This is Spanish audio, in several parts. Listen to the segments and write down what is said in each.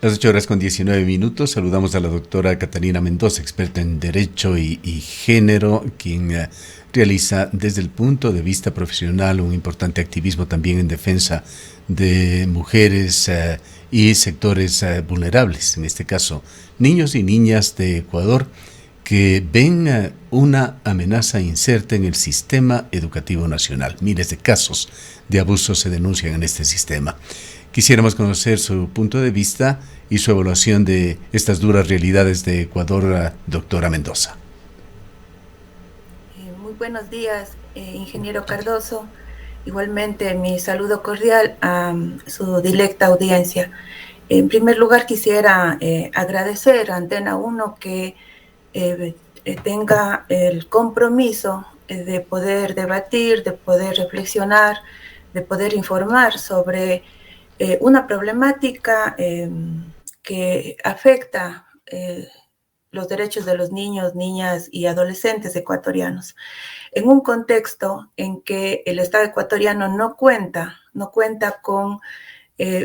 Las 8:19. Saludamos a la doctora Catalina Mendoza, experta en Derecho y Género, quien realiza desde el punto de vista profesional un importante activismo también en defensa de mujeres y sectores vulnerables, en este caso niños y niñas de Ecuador, que ven una amenaza inserta en el sistema educativo nacional. Miles de casos de abuso se denuncian en este sistema. Quisiéramos conocer su punto de vista y su evaluación de estas duras realidades de Ecuador, doctora Mendoza. Muy buenos días, ingeniero Cardoso. Igualmente, mi saludo cordial a su directa audiencia. En primer lugar, quisiera agradecer a Antena 1 que tenga el compromiso de poder debatir, de poder reflexionar, de poder informar sobre una problemática que afecta los derechos de los niños, niñas y adolescentes ecuatorianos, en un contexto en que el Estado ecuatoriano no cuenta con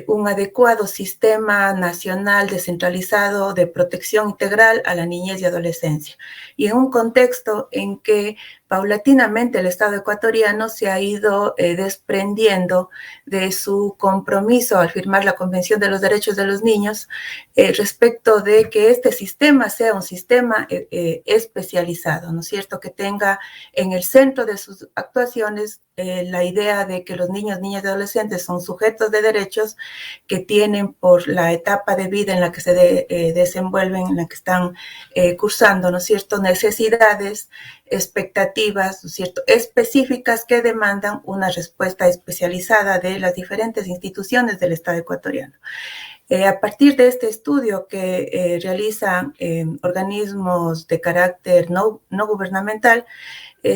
un adecuado sistema nacional descentralizado de protección integral a la niñez y adolescencia. Y en un contexto en que paulatinamente el Estado ecuatoriano se ha ido desprendiendo de su compromiso al firmar la Convención de los Derechos de los Niños respecto de que este sistema sea un sistema especializado, ¿no es cierto?, que tenga en el centro de sus actuaciones la idea de que los niños, niñas y adolescentes son sujetos de derechos que tienen por la etapa de vida en la que se desenvuelven, en la que están cursando, ¿no es cierto?, necesidades, expectativas, ¿no es cierto?, específicas que demandan una respuesta especializada de las diferentes instituciones del Estado ecuatoriano. A partir de este estudio que realizan organismos de carácter no gubernamental,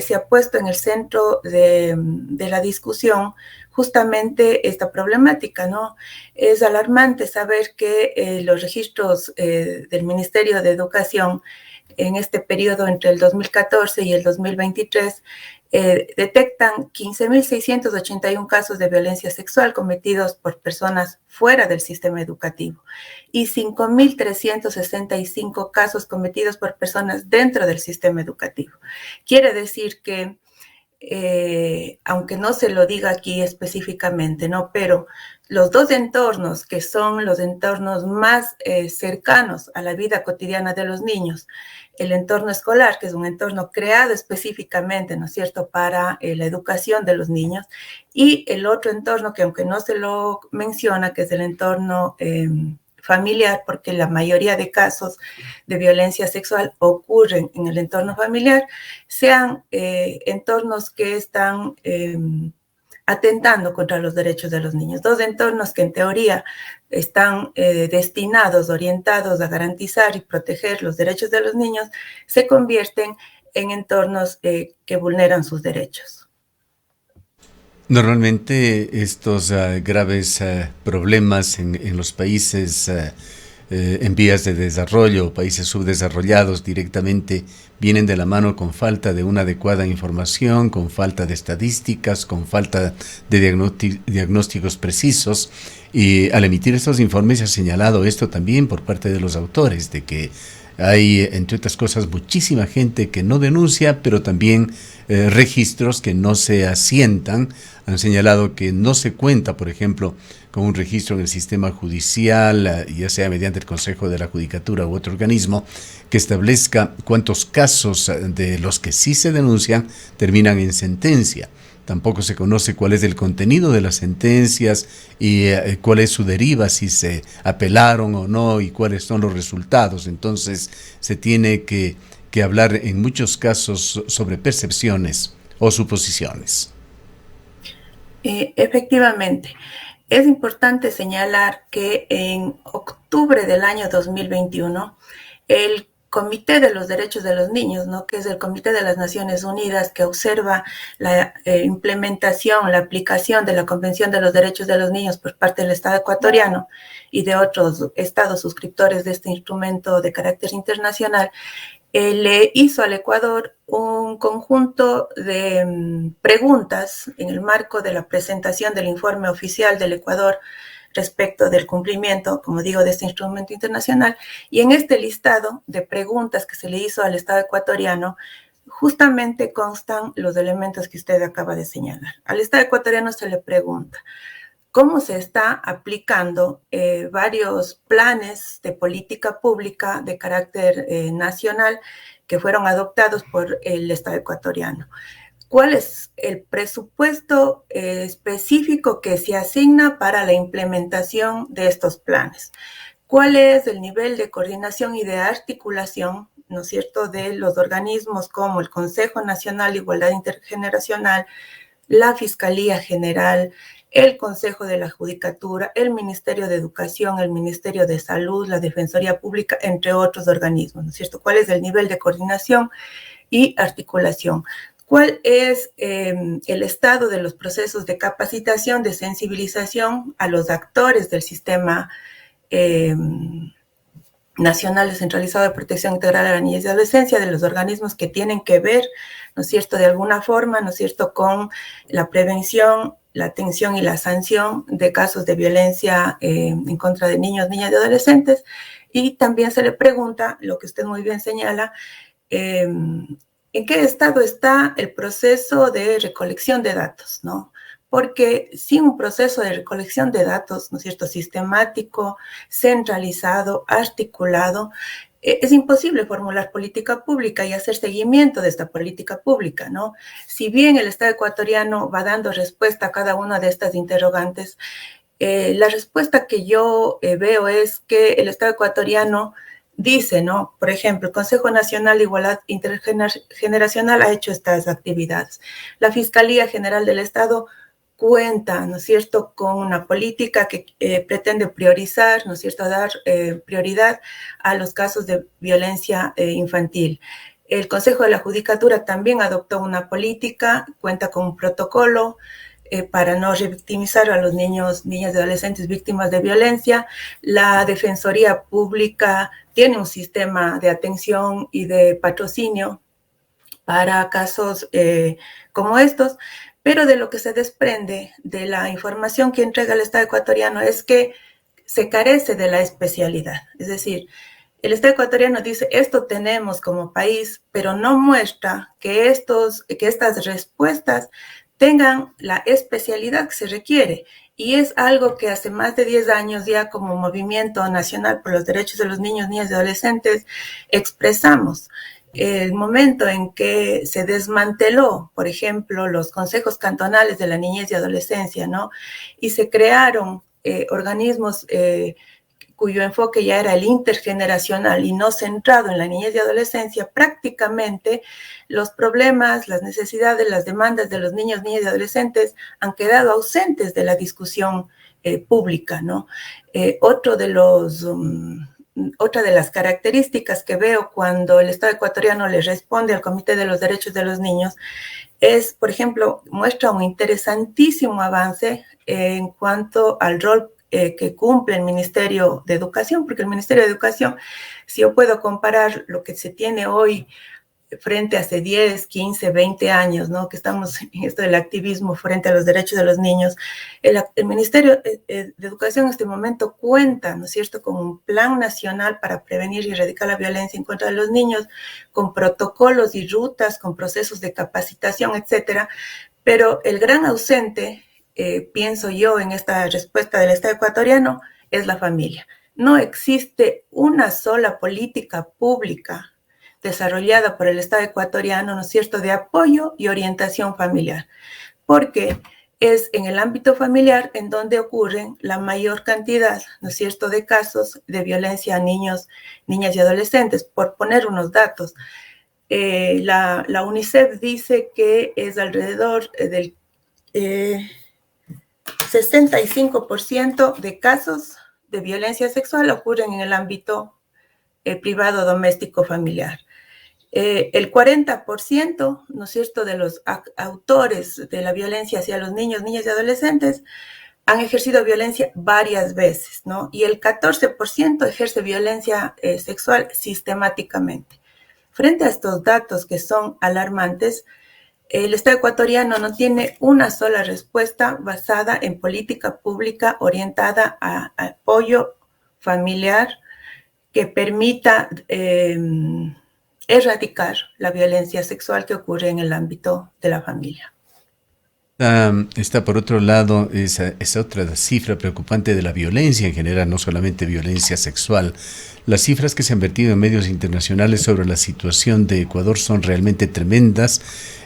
se ha puesto en el centro de la discusión justamente esta problemática, ¿no? Es alarmante saber que los registros del Ministerio de Educación en este periodo entre el 2014 y el 2023 detectan 15.681 casos de violencia sexual cometidos por personas fuera del sistema educativo y 5.365 casos cometidos por personas dentro del sistema educativo. Quiere decir que aunque no se lo diga aquí específicamente, ¿no?, pero los dos entornos que son los entornos más cercanos a la vida cotidiana de los niños, el entorno escolar, que es un entorno creado específicamente, ¿no es cierto?, para la educación de los niños, y el otro entorno que aunque no se lo menciona, que es el entorno familiar, porque la mayoría de casos de violencia sexual ocurren en el entorno familiar, sean entornos que están atentando contra los derechos de los niños. Dos entornos que en teoría están destinados, orientados a garantizar y proteger los derechos de los niños, se convierten en entornos que vulneran sus derechos. Normalmente estos graves problemas en los países en vías de desarrollo, países subdesarrollados directamente, vienen de la mano con falta de una adecuada información, con falta de estadísticas, con falta de diagnósticos precisos. Y al emitir estos informes se ha señalado esto también por parte de los autores, de que hay, entre otras cosas, muchísima gente que no denuncia, pero también registros que no se asientan. Han señalado que no se cuenta, por ejemplo, con un registro en el sistema judicial, ya sea mediante el Consejo de la Judicatura u otro organismo, que establezca cuántos casos de los que sí se denuncian terminan en sentencia. Tampoco se conoce cuál es el contenido de las sentencias y cuál es su deriva, si se apelaron o no y cuáles son los resultados. Entonces se tiene que hablar en muchos casos sobre percepciones o suposiciones. Efectivamente, es importante señalar que en octubre del año 2021, el Comité de los Derechos de los Niños, ¿no?, que es el Comité de las Naciones Unidas que observa la implementación, la aplicación de la Convención de los Derechos de los Niños por parte del Estado ecuatoriano y de otros estados suscriptores de este instrumento de carácter internacional, le hizo al Ecuador un conjunto de preguntas en el marco de la presentación del informe oficial del Ecuador respecto del cumplimiento, como digo, de este instrumento internacional. Y en este listado de preguntas que se le hizo al Estado ecuatoriano, justamente constan los elementos que usted acaba de señalar. Al Estado ecuatoriano se le pregunta cómo se está aplicando varios planes de política pública de carácter nacional que fueron adoptados por el Estado ecuatoriano. ¿Cuál es el presupuesto específico que se asigna para la implementación de estos planes? ¿Cuál es el nivel de coordinación y de articulación, ¿no es cierto?, de los organismos como el Consejo Nacional de Igualdad Intergeneracional, la Fiscalía General, el Consejo de la Judicatura, el Ministerio de Educación, el Ministerio de Salud, la Defensoría Pública, entre otros organismos, ¿no es cierto? ¿Cuál es el nivel de coordinación y articulación? ¿Cuál es el estado de los procesos de capacitación, de sensibilización a los actores del sistema nacional descentralizado de protección integral a la niñez y adolescencia, de los organismos que tienen que ver, ¿no es cierto?, de alguna forma, ¿no es cierto?, con la prevención, la atención y la sanción de casos de violencia en contra de niños, niñas y adolescentes? Y también se le pregunta, lo que usted muy bien señala, ¿en qué estado está el proceso de recolección de datos, ¿no? Porque sin un proceso de recolección de datos, ¿no es cierto?, sistemático, centralizado, articulado, es imposible formular política pública y hacer seguimiento de esta política pública, ¿no? Si bien el Estado ecuatoriano va dando respuesta a cada una de estas interrogantes, la respuesta que yo veo es que el Estado ecuatoriano dice, ¿no? Por ejemplo, el Consejo Nacional de Igualdad Intergeneracional ha hecho estas actividades. La Fiscalía General del Estado cuenta, ¿no es cierto?, con una política que pretende priorizar, ¿no es cierto?, dar prioridad a los casos de violencia infantil. El Consejo de la Judicatura también adoptó una política, cuenta con un protocolo para no revictimizar a los niños, niñas y adolescentes víctimas de violencia. La Defensoría Pública tiene un sistema de atención y de patrocinio para casos como estos, pero de lo que se desprende de la información que entrega el Estado ecuatoriano es que se carece de la especialidad. Es decir, el Estado ecuatoriano dice, esto tenemos como país, pero no muestra que estas respuestas tengan la especialidad que se requiere. Y es algo que hace más de 10 años ya como Movimiento Nacional por los Derechos de los Niños, Niñas y Adolescentes expresamos. El momento en que se desmanteló, por ejemplo, los consejos cantonales de la niñez y adolescencia, ¿no? Y se crearon organismos cuyo enfoque ya era el intergeneracional y no centrado en la niñez y adolescencia, prácticamente los problemas, las necesidades, las demandas de los niños, niñas y adolescentes han quedado ausentes de la discusión pública, ¿no? Otra de las características que veo cuando el Estado ecuatoriano le responde al Comité de los Derechos de los Niños es, por ejemplo, muestra un interesantísimo avance en cuanto al rol que cumple el Ministerio de Educación, porque el Ministerio de Educación, si yo puedo comparar lo que se tiene hoy frente a hace 10, 15, 20 años, ¿no?, que estamos en esto del activismo frente a los derechos de los niños, el Ministerio de Educación en este momento cuenta, ¿no es cierto?, con un plan nacional para prevenir y erradicar la violencia en contra de los niños, con protocolos y rutas, con procesos de capacitación, etcétera, pero el gran ausente, pienso yo, en esta respuesta del Estado ecuatoriano, es la familia. No existe una sola política pública desarrollada por el Estado ecuatoriano, ¿no es cierto?, de apoyo y orientación familiar, porque es en el ámbito familiar en donde ocurren la mayor cantidad, ¿no es cierto?, de casos de violencia a niños, niñas y adolescentes. Por poner unos datos, la UNICEF dice que es alrededor del 65% de casos de violencia sexual ocurren en el ámbito privado, doméstico, familiar. El 40%, ¿no es cierto?, de los autores de la violencia hacia los niños, niñas y adolescentes han ejercido violencia varias veces, ¿no? Y el 14% ejerce violencia sexual sistemáticamente. Frente a estos datos que son alarmantes, el Estado ecuatoriano no tiene una sola respuesta basada en política pública orientada a apoyo familiar que permita erradicar la violencia sexual que ocurre en el ámbito de la familia. Está por otro lado esa otra cifra preocupante de la violencia en general, no solamente violencia sexual. Las cifras que se han vertido en medios internacionales sobre la situación de Ecuador son realmente tremendas.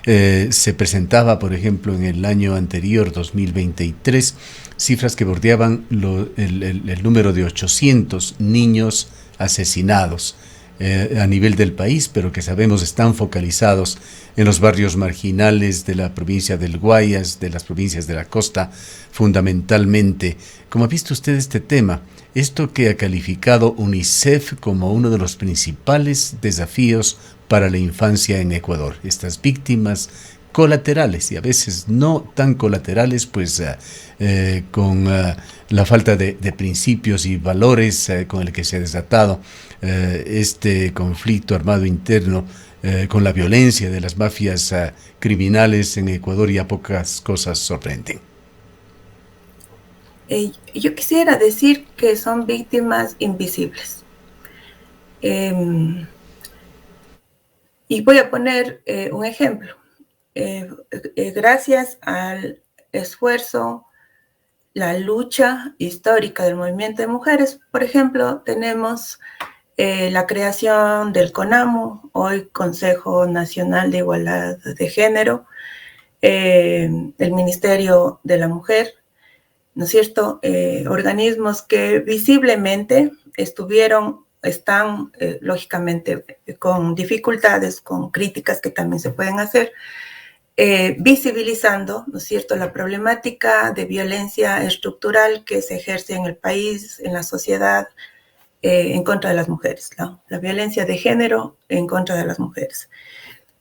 Se presentaba, por ejemplo, en el año anterior, 2023, cifras que bordeaban el número de 800 niños asesinados a nivel del país, pero que sabemos están focalizados en los barrios marginales de la provincia del Guayas, de las provincias de la costa, fundamentalmente. ¿Cómo ha visto usted este tema? Esto que ha calificado UNICEF como uno de los principales desafíos para la infancia en Ecuador. Estas víctimas colaterales y a veces no tan colaterales, pues con la falta de principios y valores con el que se ha desatado este conflicto armado interno, con la violencia de las mafias criminales en Ecuador, y a pocas cosas sorprenden. Yo quisiera decir que son víctimas invisibles. Y voy a poner un ejemplo. Gracias al esfuerzo, la lucha histórica del movimiento de mujeres, por ejemplo, tenemos la creación del CONAMU, hoy Consejo Nacional de Igualdad de Género, el Ministerio de la Mujer, ¿no es cierto? Organismos que visiblemente están lógicamente con dificultades, con críticas que también se pueden hacer, visibilizando, ¿no es cierto?, la problemática de violencia estructural que se ejerce en el país, en la sociedad, en contra de las mujeres, ¿no? La violencia de género en contra de las mujeres.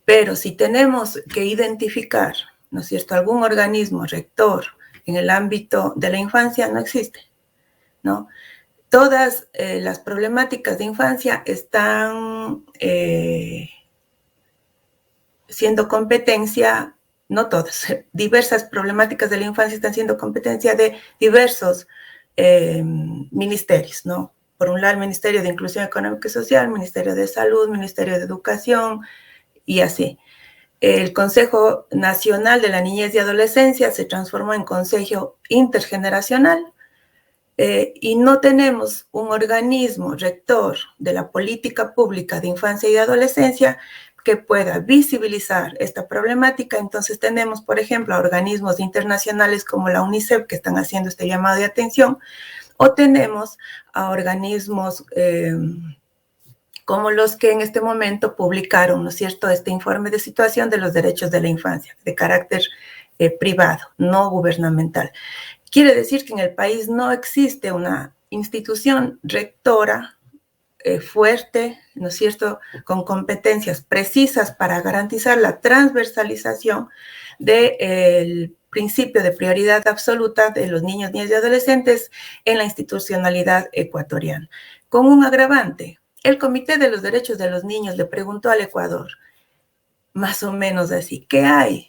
Pero si tenemos que identificar, ¿no es cierto?, algún organismo rector en el ámbito de la infancia, no existe, ¿no? Todas las problemáticas de infancia están siendo competencia, no todas, diversas problemáticas de la infancia están siendo competencia de diversos ministerios, ¿no? Por un lado, el Ministerio de Inclusión Económica y Social, Ministerio de Salud, Ministerio de Educación y así. El Consejo Nacional de la Niñez y Adolescencia se transformó en Consejo Intergeneracional y no tenemos un organismo rector de la política pública de infancia y adolescencia que pueda visibilizar esta problemática. Entonces tenemos, por ejemplo, a organismos internacionales como la UNICEF que están haciendo este llamado de atención, o tenemos a organismos como los que en este momento publicaron, ¿no es cierto?, este informe de situación de los derechos de la infancia, de carácter privado, no gubernamental. Quiere decir que en el país no existe una institución rectora fuerte, ¿no es cierto?, con competencias precisas para garantizar la transversalización del principio de prioridad absoluta de los niños, niñas y adolescentes en la institucionalidad ecuatoriana. Con un agravante, el Comité de los Derechos de los Niños le preguntó al Ecuador, más o menos así, ¿qué hay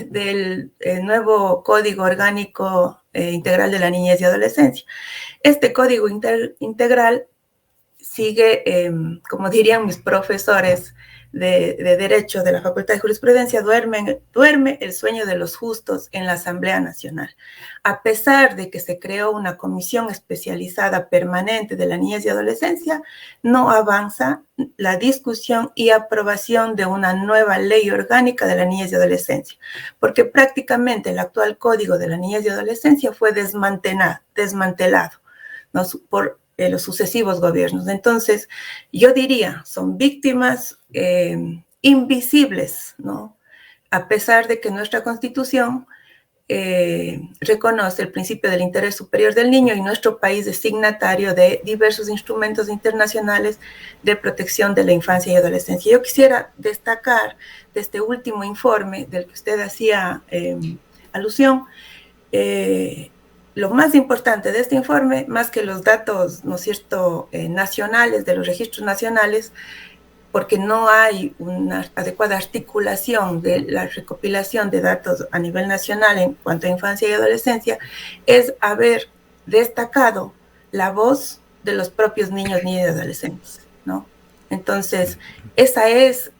del nuevo Código Orgánico Integral de la Niñez y Adolescencia? Este Código Integral sigue, como dirían mis profesores de Derecho de la Facultad de Jurisprudencia, duerme el sueño de los justos en la Asamblea Nacional. A pesar de que se creó una comisión especializada permanente de la niñez y adolescencia, no avanza la discusión y aprobación de una nueva ley orgánica de la niñez y adolescencia, porque prácticamente el actual Código de la Niñez y Adolescencia fue desmantelado, ¿no?, por los sucesivos gobiernos. Entonces, yo diría, son víctimas invisibles, ¿no?, a pesar de que nuestra Constitución reconoce el principio del interés superior del niño y nuestro país es signatario de diversos instrumentos internacionales de protección de la infancia y adolescencia. Yo quisiera destacar de este último informe del que usted hacía alusión, lo más importante de este informe, más que los datos, ¿no es cierto?, nacionales, de los registros nacionales, porque no hay una adecuada articulación de la recopilación de datos a nivel nacional en cuanto a infancia y adolescencia, es haber destacado la voz de los propios niños, niñas y adolescentes, ¿no? Entonces, esa es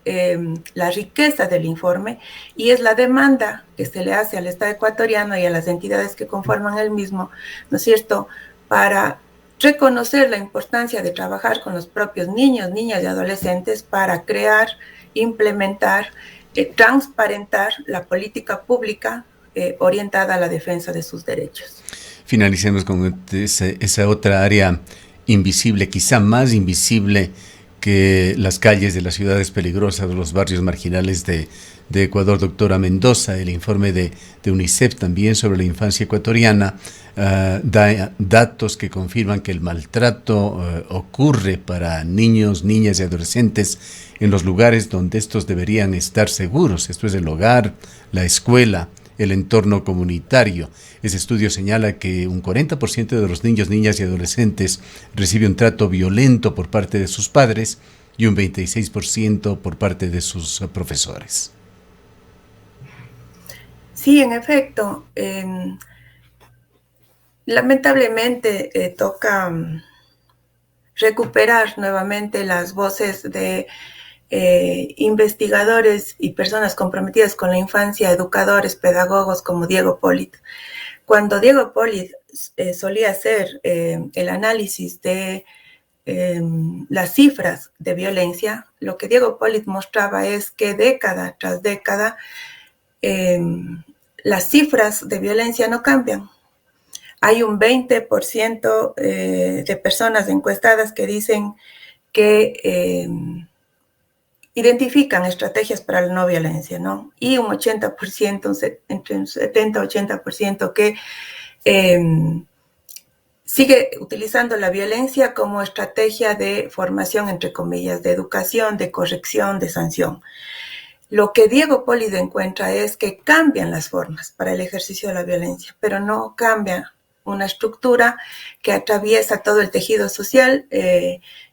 la riqueza del informe y es la demanda que se le hace al Estado ecuatoriano y a las entidades que conforman el mismo, ¿no es cierto?, para reconocer la importancia de trabajar con los propios niños, niñas y adolescentes para crear, implementar, transparentar la política pública orientada a la defensa de sus derechos. Finalicemos con esa otra área invisible, quizá más invisible que las calles de las ciudades peligrosas, los barrios marginales de Ecuador. Doctora Mendoza, el informe de UNICEF también sobre la infancia ecuatoriana da datos que confirman que el maltrato ocurre para niños, niñas y adolescentes en los lugares donde estos deberían estar seguros. Esto es el hogar, la escuela, el entorno comunitario. Ese estudio señala que un 40% de los niños, niñas y adolescentes recibe un trato violento por parte de sus padres y un 26% por parte de sus profesores. Sí, en efecto. Lamentablemente toca recuperar nuevamente las voces de investigadores y personas comprometidas con la infancia, educadores, pedagogos como Diego Polit. Cuando Diego Polit solía hacer el análisis de las cifras de violencia, lo que Diego Polit mostraba es que década tras década las cifras de violencia no cambian. Hay un 20% de personas encuestadas que dicen que identifican estrategias para la no violencia, ¿no? Y un 80%, entre un 70-80% que sigue utilizando la violencia como estrategia de formación, entre comillas, de educación, de corrección, de sanción. Lo que Diego Polit encuentra es que cambian las formas para el ejercicio de la violencia, pero no cambia una estructura que atraviesa todo el tejido social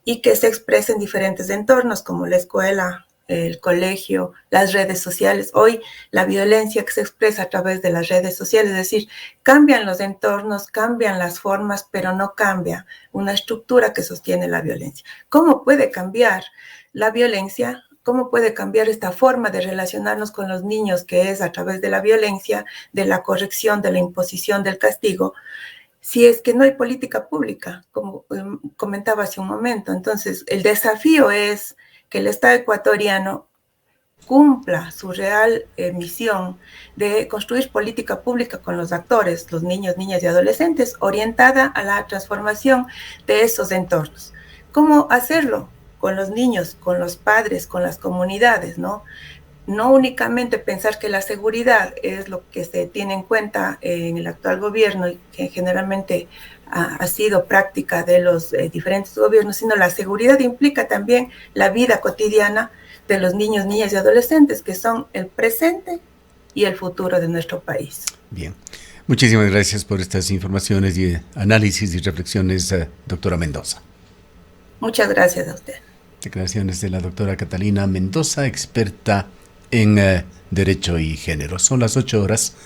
y que se expresa en diferentes entornos como la escuela, el colegio, las redes sociales. Hoy la violencia que se expresa a través de las redes sociales, es decir, cambian los entornos, cambian las formas, pero no cambia una estructura que sostiene la violencia. ¿Cómo puede cambiar la violencia? ¿Cómo puede cambiar esta forma de relacionarnos con los niños, que es a través de la violencia, de la corrección, de la imposición del castigo, si es que no hay política pública, como comentaba hace un momento? Entonces, el desafío es que el Estado ecuatoriano cumpla su real misión de construir política pública con los actores, los niños, niñas y adolescentes, orientada a la transformación de esos entornos. ¿Cómo hacerlo? Con los niños, con los padres, con las comunidades, ¿no? No únicamente pensar que la seguridad es lo que se tiene en cuenta en el actual gobierno y que generalmente ha sido práctica de los diferentes gobiernos, sino la seguridad implica también la vida cotidiana de los niños, niñas y adolescentes, que son el presente y el futuro de nuestro país. Bien. Muchísimas gracias por estas informaciones y análisis y reflexiones, doctora Mendoza. Muchas gracias a usted. Declaraciones de la doctora Catalina Mendoza, experta en Derecho y Género. Son las 8 horas.